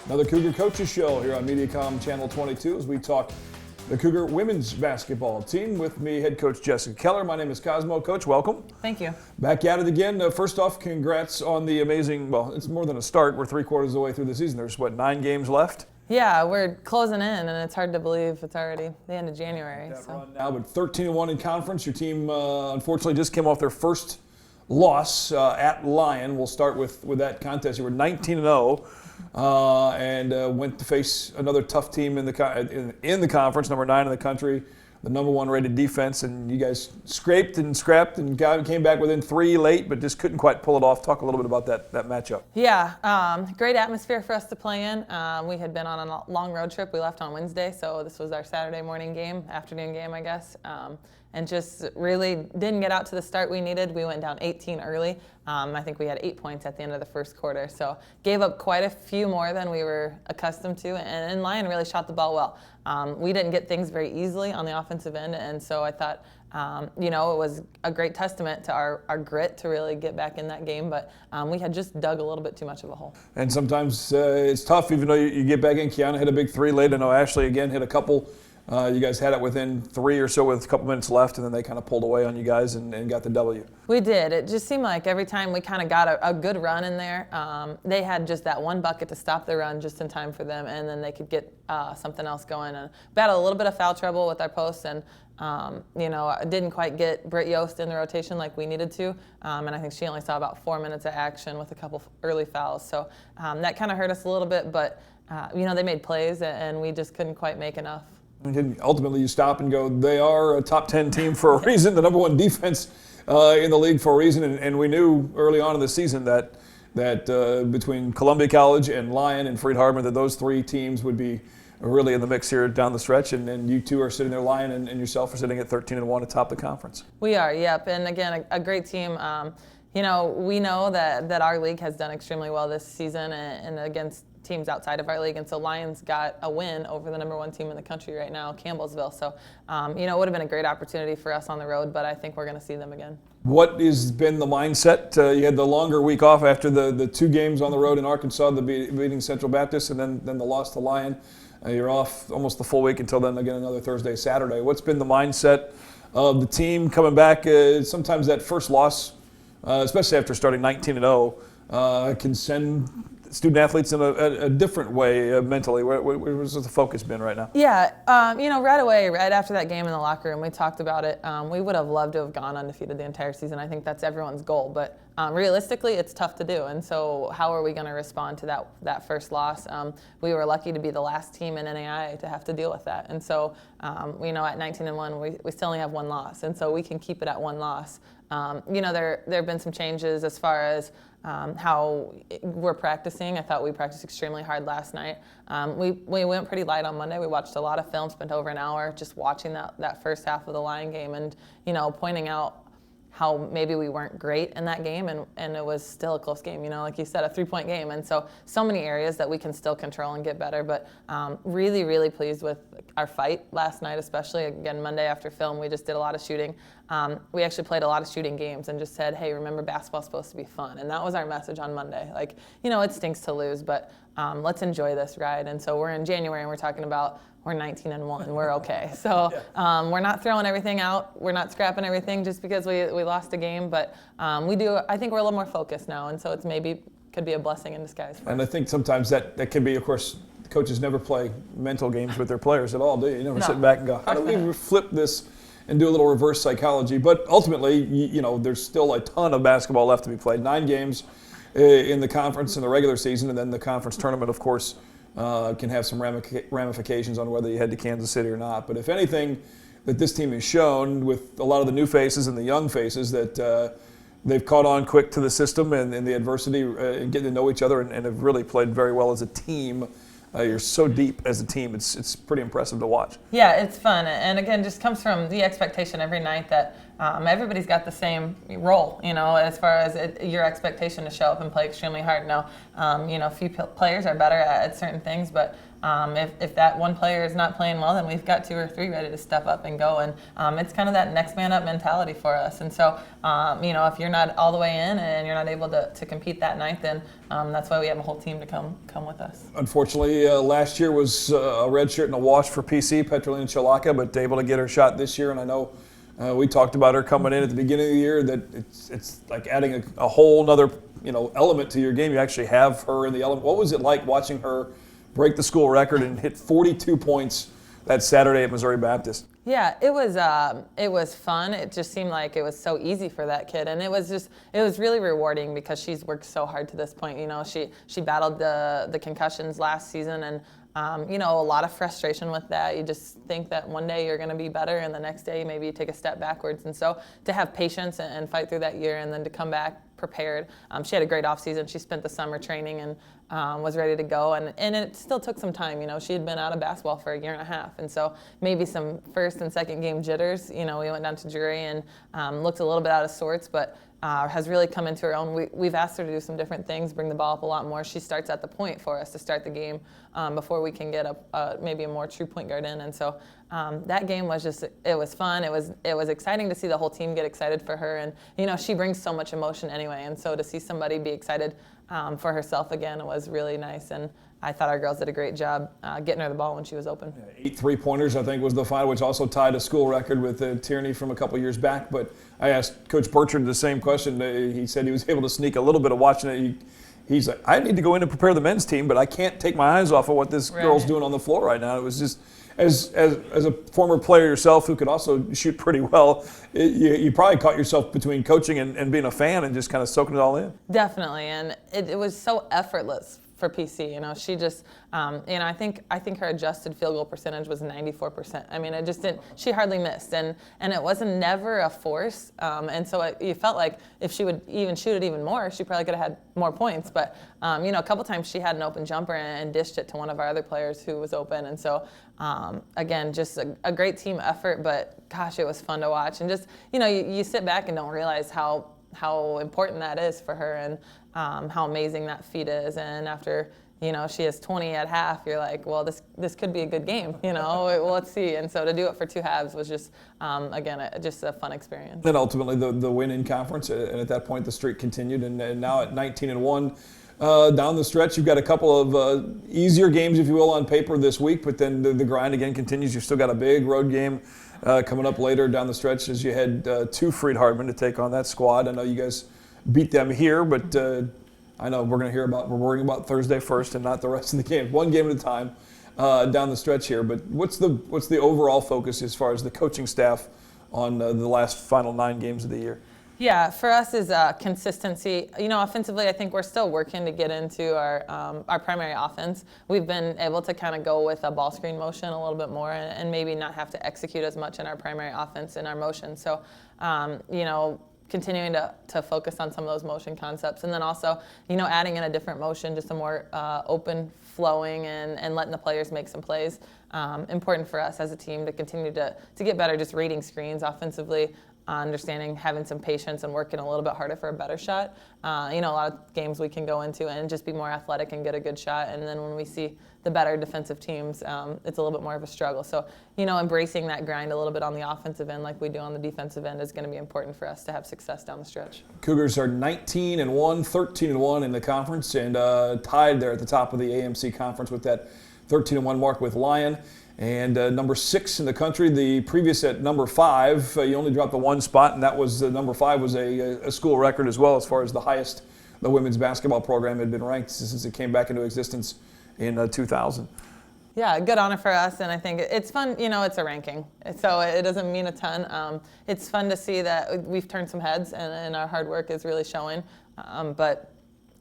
Another Cougar Coaches Show here on Mediacom Channel 22 as we talk the Cougar women's basketball team. With me, head coach Jessica Keller. My name is Cosmo. Coach, welcome. Thank you. Back at it again. First off, congrats on the amazing, well, it's more than a start. We're 3/4 of the way through the season. There's, 9 games left? Yeah, we're closing in, and it's hard to believe it's already the end of January. That run now, but 13-1 in conference. Your team, unfortunately, just came off their first loss at Lyon. We'll start with that contest. You were 19-0. And went to face another tough team in the conference, number 9 in the country, the number 1 rated defense, and you guys scraped and scrapped and came back within 3 late, but just couldn't quite pull it off. Talk a little bit about that matchup. Yeah, great atmosphere for us to play in. We had been on a long road trip. We left on Wednesday, so this was our Saturday morning game, afternoon game, I guess. And just really didn't get out to the start we needed. We went down 18 early. I think we had 8 points at the end of the first quarter. So gave up quite a few more than we were accustomed to. And Lyon really shot the ball well. We didn't get things very easily on the offensive end. And so I thought, it was a great testament to our grit to really get back in that game. But we had just dug a little bit too much of a hole. And sometimes it's tough, even though you get back in. Kiana hit a big 3 late. I know Ashley, again, hit a couple. You guys had it within 3 or so with a couple minutes left, and then they kind of pulled away on you guys and got the W. We did. It just seemed like every time we kind of got a good run in there, they had just that one bucket to stop the run just in time for them, and then they could get something else going. And battled a little bit of foul trouble with our posts, and didn't quite get Britt Yost in the rotation like we needed to, and I think she only saw about 4 minutes of action with a couple early fouls. So that kind of hurt us a little bit, but they made plays, and we just couldn't quite make enough. And ultimately, you stop and go, they are a top 10 team for a reason, the number 1 defense in the league for a reason. And we knew early on in the season that between Columbia College and Lyon and Freed-Hardeman, that those 3 teams would be really in the mix here down the stretch. And you two are sitting there, Lyon and yourself are sitting at 13-1 atop the conference. We are, yep. And again, a great team. We know that our league has done extremely well this season and against teams outside of our league, and so Lions got a win over the number 1 team in the country right now, Campbellsville. So, it would have been a great opportunity for us on the road, but I think we're going to see them again. What has been the mindset? You had the longer week off after the 2 games on the road in Arkansas, the beating Central Baptist, and then the loss to Lyon. You're off almost the full week until then again another Thursday, Saturday. What's been the mindset of the team coming back? Sometimes that first loss, especially after starting 19-0, can send student athletes in a different way mentally. Where's the focus been right now? Yeah, right away, right after that game in the locker room, we talked about it. We would have loved to have gone undefeated the entire season. I think that's everyone's goal, but realistically, it's tough to do. And so how are we going to respond to that first loss? We were lucky to be the last team in NAIA to have to deal with that. And so, at 19-1, we still only have 1 loss. And so we can keep it at 1 loss. There have been some changes as far as how we're practicing. I thought we practiced extremely hard last night. We went pretty light on Monday. We watched a lot of film, spent over an hour just watching that first half of the Lyon game and, pointing out how maybe we weren't great in that game, and it was still a close game, like you said, a 3-point game. And so many areas that we can still control and get better, but really, really pleased with our fight last night, especially. Again, Monday after film, we just did a lot of shooting. We actually played a lot of shooting games and just said, hey, remember, basketball's supposed to be fun. And that was our message on Monday. It stinks to lose, but let's enjoy this ride. And so we're in January and we're talking about we're 19-1, we're okay. So we're not throwing everything out. We're not scrapping everything just because we lost a game. But I think we're a little more focused now. And so it's could be a blessing in disguise for us. And I think sometimes that can be, of course, coaches never play mental games with their players at all, do you? You never sit back and go, how do we flip this and do a little reverse psychology? But ultimately, there's still a ton of basketball left to be played. 9 games in the conference in the regular season, and then the conference tournament, of course, can have some ramifications on whether you head to Kansas City or not. But if anything that this team has shown with a lot of the new faces and the young faces, that they've caught on quick to the system and the adversity and getting to know each other and have really played very well as a team. You're so deep as a team. It's pretty impressive to watch. Yeah, it's fun. And again, just comes from the expectation every night that everybody's got the same role, as far as your expectation to show up and play extremely hard. Now, a few players are better at certain things, but if that one player is not playing well, then we've got 2 or 3 ready to step up and go. And it's kind of that next man up mentality for us. And so, if you're not all the way in and you're not able to compete that night, then that's why we have a whole team to come with us. Unfortunately, last year was a red shirt and a wash for PC, Petrolina Chalaka, but able to get her shot this year. And I know we talked about her coming in at the beginning of the year, that it's like adding a whole nother element to your game. You actually have her in the element. What was it like watching her break the school record and hit 42 points that Saturday at Missouri Baptist? Yeah, it was fun. It just seemed like it was so easy for that kid, and it was really rewarding because she's worked so hard to this point. She battled the concussions last season, and a lot of frustration with that. You just think that one day you're going to be better, and the next day maybe you take a step backwards. And so to have patience and fight through that year, and then to come back prepared. She had a great offseason. She spent the summer training and was ready to go. And it still took some time. She had been out of basketball for 1.5 years. And so maybe some first and second game jitters. We went down to Drury and looked a little bit out of sorts, but has really come into her own. We've asked her to do some different things, bring the ball up a lot more. She starts at the point for us to start the game before we can get maybe a more true point guard in. And so that game was it was fun. It was exciting to see the whole team get excited for her. And, she brings so much emotion anyway. And so to see somebody be excited for herself again was really nice. And I thought our girls did a great job getting her the ball when she was open. 8 3-pointers, I think, was the final, which also tied a school record with Tierney from a couple years back. But I asked Coach Burchard the same question. He said he was able to sneak a little bit of watching it. He's like, I need to go in and prepare the men's team, but I can't take my eyes off of what this girl's doing on the floor right now. It was just, as a former player yourself who could also shoot pretty well, you probably caught yourself between coaching and being a fan and just kind of soaking it all in. Definitely, and it was so effortless for PC. She just, I think her adjusted field goal percentage was 94%. I mean, it just didn't. She hardly missed, and it wasn't never a force. And so you felt like if she would even shoot it even more, she probably could have had more points. But a couple times she had an open jumper and dished it to one of our other players who was open. And so again, just a great team effort. But gosh, it was fun to watch. And just you sit back and don't realize how important that is for her, and how amazing that feat is. And after she has 20 at half, you're like, well, this could be a good game. Well, let's see. And so to do it for 2 halves was just again just a fun experience. And ultimately the win in conference, and at that point the streak continued, and now at 19-1. Down the stretch, you've got a couple of easier games, if you will, on paper this week, but then the grind again continues. You've still got a big road game coming up later down the stretch as you head to Freed-Hardeman to take on that squad. I know you guys beat them here, but I know we're worrying about Thursday first and not the rest of the games. One game at a time down the stretch here. But what's the overall focus as far as the coaching staff on the final 9 games of the year? Yeah, for us is consistency. Offensively, I think we're still working to get into our primary offense. We've been able to kind of go with a ball screen motion a little bit more, and maybe not have to execute as much in our primary offense in our motion. So, continuing to focus on some of those motion concepts, and then also, adding in a different motion, just a more open flowing and letting the players make some plays. Important for us as a team to continue to get better, just reading screens offensively, understanding, having some patience, and working a little bit harder for a better shot. A lot of games we can go into and just be more athletic and get a good shot, and then when we see the better defensive teams, it's a little bit more of a struggle. So, embracing that grind a little bit on the offensive end like we do on the defensive end is going to be important for us to have success down the stretch. Cougars are 19-1, 13-1 in the conference, and tied there at the top of the AMC conference with that 13-1 mark with Lyon. And number 6 in the country. The previous at number 5, you only dropped the 1 spot, and that was number 5 was a school record as well, as far as the highest the women's basketball program had been ranked since it came back into existence in 2000. Yeah, good honor for us, and I think it's fun. It's a ranking, so it doesn't mean a ton. It's fun to see that we've turned some heads, and our hard work is really showing. But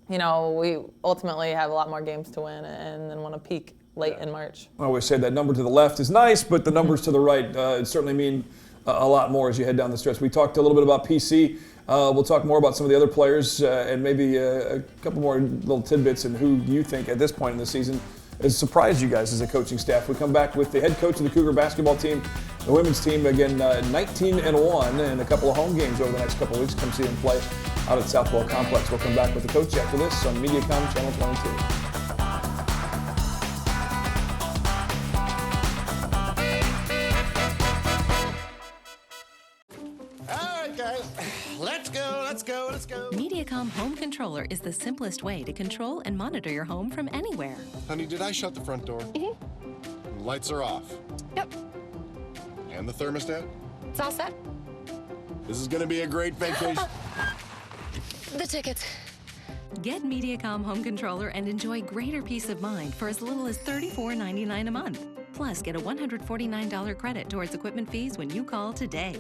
we ultimately have a lot more games to win, and then want to peak late in March. I always say that number to the left is nice, but the numbers to the right certainly mean a lot more as you head down the stretch. We talked a little bit about PC. We'll talk more about some of the other players and maybe a couple more little tidbits and who you think at this point in the season has surprised you guys as a coaching staff. We come back with the head coach of the Cougar basketball team, the women's team, again 19-1, and a couple of home games over the next couple of weeks. Come see them play out at Southwell Complex. We'll come back with the coach after this on MediaCom Channel 22. guys. Let's go, let's go, let's go. Mediacom Home Controller is the simplest way to control and monitor your home from anywhere. Honey, did I shut the front door? Mm-hmm. Lights are off. Yep. And the thermostat? It's all set. This is going to be a great vacation. The tickets. Get Mediacom Home Controller and enjoy greater peace of mind for as little as $34.99 a month. Plus, get a $149 credit towards equipment fees when you call today.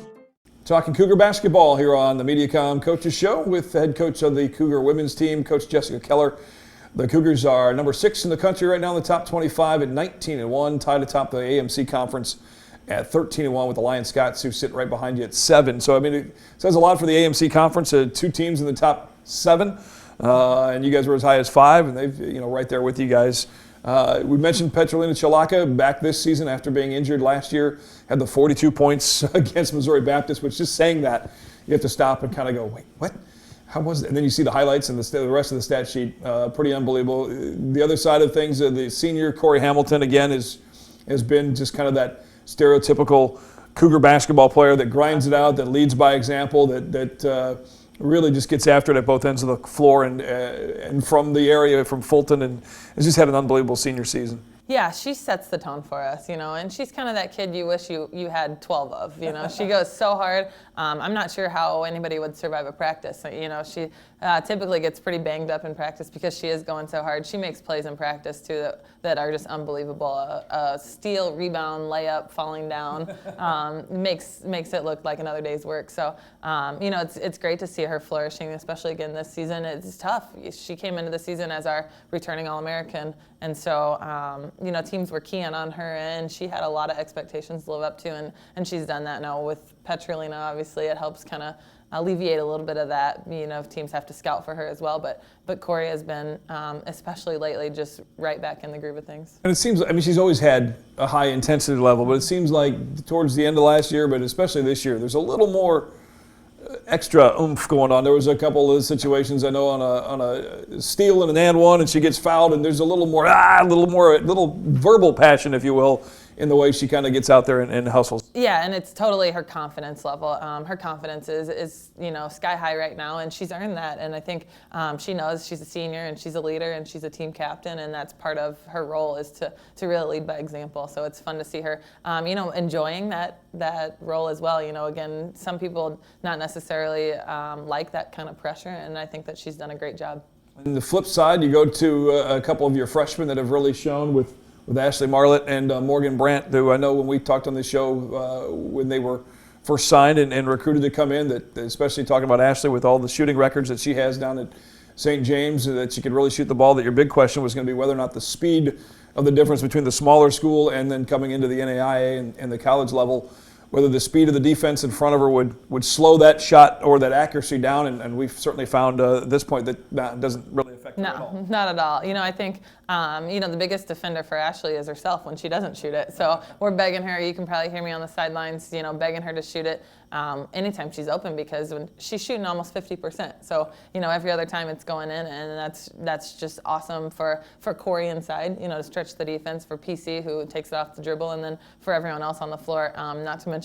Talking Cougar basketball here on the Mediacom Coaches Show with the head coach of the Cougar women's team, Coach Jessica Keller. The Cougars are number 6 in the country right now in the top 25 at 19-1, tied atop the AMC conference at 13-1 with the Lion Scots, who sit right behind you at 7. So, I mean, it says a lot for the AMC conference. 2 teams in the top 7, and you guys were as high as 5, and they've, right there with you guys. We mentioned Petrolina Chalaka back this season after being injured last year, had the 42 points against Missouri Baptist, which just saying that, you have to stop and kind of go, wait, what? How was it? And then you see the highlights and the rest of the stat sheet, pretty unbelievable. The other side of things, the senior Corey Hamilton, again, has been just kind of that stereotypical Cougar basketball player that grinds it out, that leads by example, that really just gets after it at both ends of the floor and from the area, from Fulton, and has just had an unbelievable senior season. Yeah, she sets the tone for us, and she's kind of that kid you wish you had 12 of, She goes so hard. I'm not sure how anybody would survive a practice. She typically gets pretty banged up in practice because she is going so hard. She makes plays in practice, too, that are just unbelievable. A steal, rebound, layup, falling down makes it look like another day's work. So, it's great to see her flourishing, especially again this season. It's tough. She came into the season as our returning All-American, and so, teams were keying on her, and she had a lot of expectations to live up to, and she's done that now with Petrolina. Obviously, it helps kind of alleviate a little bit of that. If teams have to scout for her as well, but Corey has been, especially lately, just right back in the groove of things. And it seems, she's always had a high intensity level, but it seems like towards the end of last year, but especially this year, there's a little more extra oomph going on. There was a couple of situations I know on a steal and an and one, and she gets fouled, and there's a little verbal passion, if you will, in the way she kind of gets out there and hustles. Yeah, and it's totally her confidence level. Her confidence is sky high right now, and she's earned that. And I think she knows she's a senior and she's a leader and she's a team captain, and that's part of her role is to really lead by example. So it's fun to see her, enjoying that role as well. Again, some people not necessarily like that kind of pressure, and I think that she's done a great job. On the flip side, you go to a couple of your freshmen that have really shown with Ashley Marlett and Morgan Brandt, who I know when we talked on the show when they were first signed and recruited to come in, that especially talking about Ashley with all the shooting records that she has down at St. James, that she could really shoot the ball, that your big question was going to be whether or not the speed of the difference between the smaller school and then coming into the NAIA and the college level, whether the speed of the defense in front of her would slow that shot or that accuracy down, and we've certainly found at this point that doesn't really affect her at all. No, not at all. I think, the biggest defender for Ashley is herself when she doesn't shoot it. So we're begging her. You can probably hear me on the sidelines, begging her to shoot it anytime she's open, because when she's shooting almost 50%. So, every other time it's going in, and that's just awesome for Corey inside, to stretch the defense, for PC, who takes it off the dribble, and then for everyone else on the floor. Not to mention,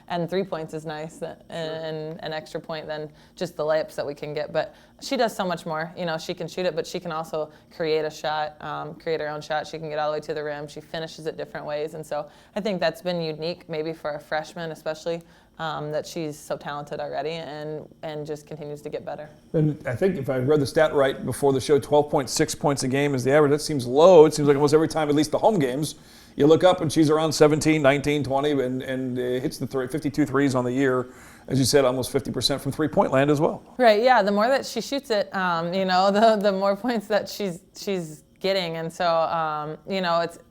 adding 3 points is nice, and an extra point than just the layups that we can get. But she does so much more. She can shoot it, but she can also create a shot, create her own shot. She can get all the way to the rim. She finishes it different ways. And so I think that's been unique, maybe for a freshman especially, that she's so talented already and just continues to get better. And I think if I read the stat right before the show, 12.6 points a game is the average. That seems low. It seems like almost every time, at least the home games, you look up and she's around 17, 19, 20, and hits the 52 threes on the year. As you said, almost 50% from three-point land as well. Right, yeah. The more that she shoots it, the more points that she's getting. And so,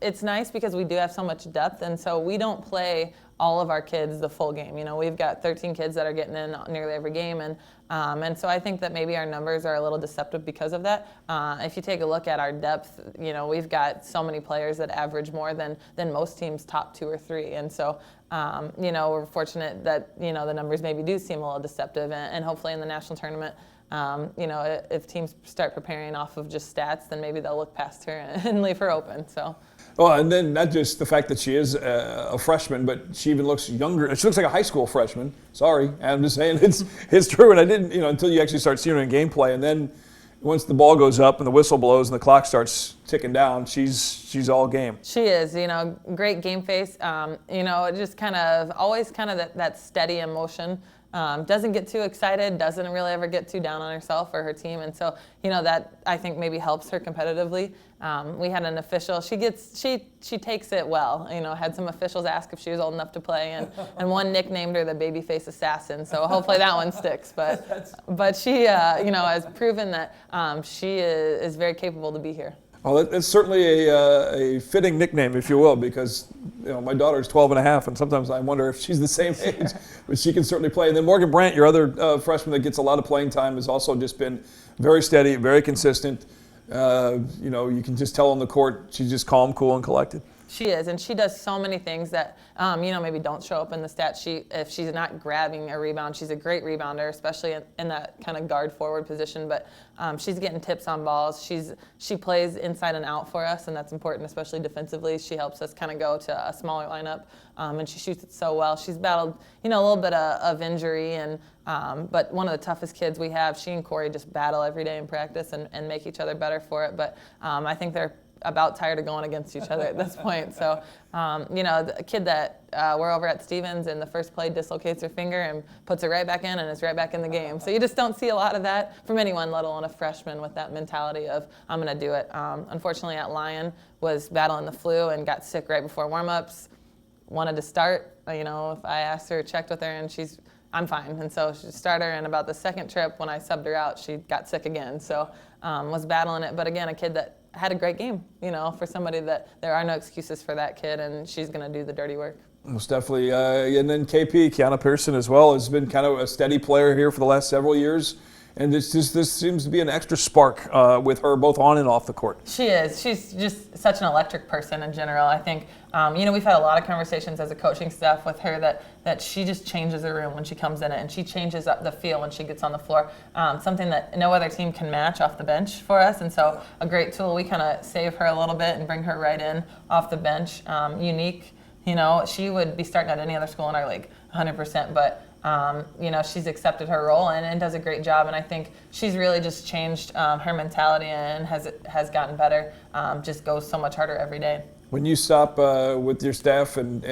it's nice because we do have so much depth, and so we don't play all of our kids the full game. We've got 13 kids that are getting in nearly every game, and so I think that maybe our numbers are a little deceptive because of that. If you take a look at our depth, we've got so many players that average more than most teams' top 2 or 3, and so we're fortunate that the numbers maybe do seem a little deceptive, and hopefully in the national tournament, if teams start preparing off of just stats, then maybe they'll look past her and leave her open. So. Oh, and then not just the fact that she is a freshman, but she even looks younger. She looks like a high school freshman. Sorry, I'm just saying it's true. And I didn't, until you actually start seeing her in gameplay, and then once the ball goes up and the whistle blows and the clock starts ticking down, she's all game. She is, great game face. Just kind of always kind of that steady emotion. Doesn't get too excited, doesn't really ever get too down on herself or her team, and so that I think maybe helps her competitively. We had an official. She takes it well. Had some officials ask if she was old enough to play, and one nicknamed her the babyface assassin. So hopefully that one sticks. But she has proven that she is very capable to be here. Well, it's certainly a fitting nickname, if you will, because my daughter's 12 and a half, and sometimes I wonder if she's the same age, but she can certainly play. And then Morgan Brandt, your other freshman that gets a lot of playing time, has also just been very steady, very consistent. You can just tell on the court she's just calm, cool, and collected. She is, and she does so many things that, maybe don't show up in the stat sheet. If she's not grabbing a rebound, she's a great rebounder, especially in that kind of guard forward position. But she's getting tips on balls. She plays inside and out for us, and that's important, especially defensively. She helps us kind of go to a smaller lineup, and she shoots it so well. She's battled, a little bit of injury, but one of the toughest kids we have. She and Corey just battle every day in practice and make each other better for it. But I think they're about tired of going against each other at this point. So, the kid that we're over at Stevens in the first play dislocates her finger and puts it right back in and is right back in the game. So you just don't see a lot of that from anyone, let alone a freshman with that mentality of, I'm going to do it. Unfortunately, at Lyon, was battling the flu and got sick right before warm-ups. Wanted to start. If I asked her, checked with her, and I'm fine. And so she started her, and about the second trip when I subbed her out, she got sick again. So was battling it. But again, a kid that had a great game, for somebody that there are no excuses for that kid, and she's going to do the dirty work. Most definitely. And then KP, Kiana Pearson as well, has been kind of a steady player here for the last several years. And this seems to be an extra spark with her both on and off the court. She is. She's just such an electric person in general. I think, we've had a lot of conversations as a coaching staff with her that she just changes the room when she comes in it, and she changes up the feel when she gets on the floor. Something that no other team can match off the bench for us, and so a great tool. We kind of save her a little bit and bring her right in off the bench. Unique. She would be starting at any other school in our league, 100%, but she's accepted her role and does a great job. And I think she's really just changed her mentality and has gotten better. Just goes so much harder every day. When you stop with your staff and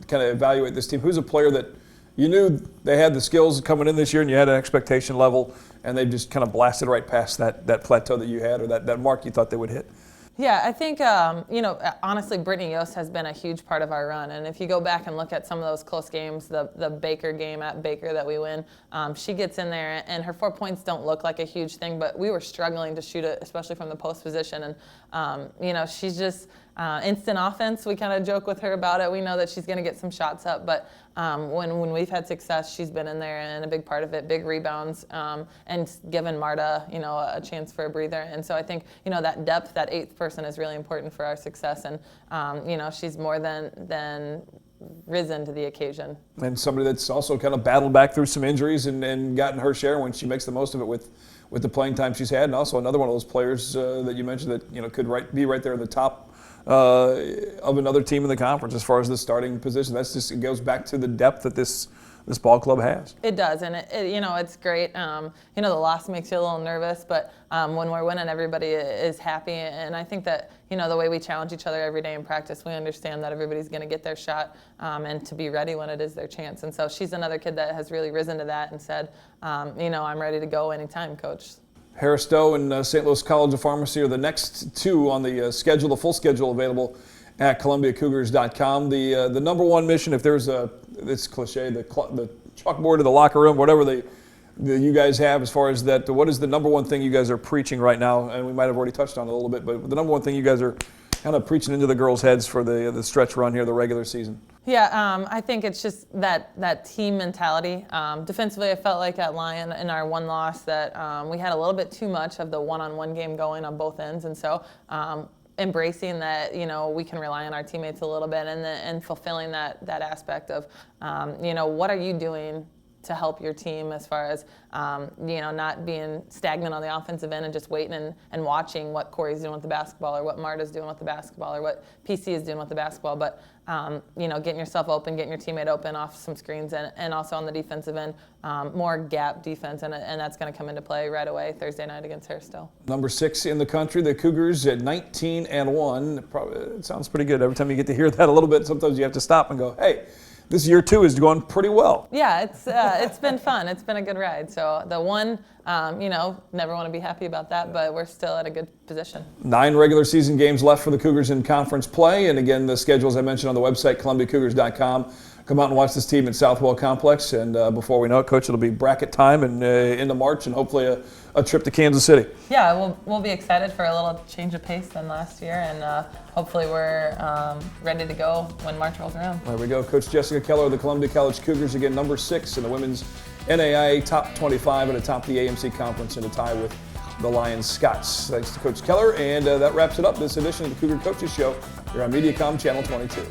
kind of evaluate this team, who's a player that you knew they had the skills coming in this year and you had an expectation level, and they just kind of blasted right past that plateau that you had, or that mark you thought they would hit? Yeah, I think, honestly, Brittany Yost has been a huge part of our run. And if you go back and look at some of those close games, the Baker game at Baker that we win, she gets in there, and her 4 points don't look like a huge thing, but we were struggling to shoot it, especially from the post position. And, she's just instant offense. We kind of joke with her about it. We know that she's going to get some shots up, but when we've had success, she's been in there and a big part of it, big rebounds, and given Marta, a chance for a breather. And so I think, that depth, that eighth person is really important for our success. And, she's more than risen to the occasion. And somebody that's also kind of battled back through some injuries and gotten her share when she makes the most of it with the playing time she's had. And also another one of those players that you mentioned that, could be right there in the top of another team in the conference as far as the starting position. It goes back to the depth that this ball club has. It does, and it's great. The loss makes you a little nervous, but when we're winning, everybody is happy. And I think that the way we challenge each other every day in practice, we understand that everybody's going to get their shot and to be ready when it is their chance. And so she's another kid that has really risen to that and said, I'm ready to go anytime, Coach. Harris Stowe and St. Louis College of Pharmacy are the next two on the schedule, the full schedule available at ColumbiaCougars.com. The number one mission, if there's it's cliche, the chalkboard of the locker room, whatever you guys have as far as that, what is the number one thing you guys are preaching right now? And we might have already touched on it a little bit, but the number one thing you guys are kind of preaching into the girls' heads for the stretch run here, the regular season. Yeah, I think it's just that team mentality. Defensively, I felt like at Lyon in our one loss that we had a little bit too much of the one-on-one game going on both ends, and so embracing that we can rely on our teammates a little bit and fulfilling that aspect of what are you doing to help your team as far as not being stagnant on the offensive end and just waiting and watching what Corey's doing with the basketball or what Marta's doing with the basketball or what PC is doing with the basketball, but getting yourself open, getting your teammate open off some screens, and also on the defensive end, more gap defense, and that's going to come into play right away Thursday night against Harrisville. Number 6 in the country, the Cougars at 19-1. Probably, it sounds pretty good. Every time you get to hear that a little bit, sometimes you have to stop and go, hey, this year 2 is going pretty well. Yeah, it's been fun. It's been a good ride. So the one, never want to be happy about that, but we're still at a good position. 9 regular season games left for the Cougars in conference play. And again, the schedule, as I mentioned, on the website, ColumbiaCougars.com. Come out and watch this team at Southwell Complex. And before we know it, Coach, it'll be bracket time and into March and hopefully a trip to Kansas City. Yeah, we'll be excited for a little change of pace than last year. And hopefully we're ready to go when March rolls around. There we go. Coach Jessica Keller of the Columbia College Cougars, again, number 6 in the women's NAIA top 25 and atop the AMC conference in a tie with the Lions Scots. Thanks to Coach Keller. And that wraps it up, this edition of the Cougar Coaches Show here on Mediacom Channel 22.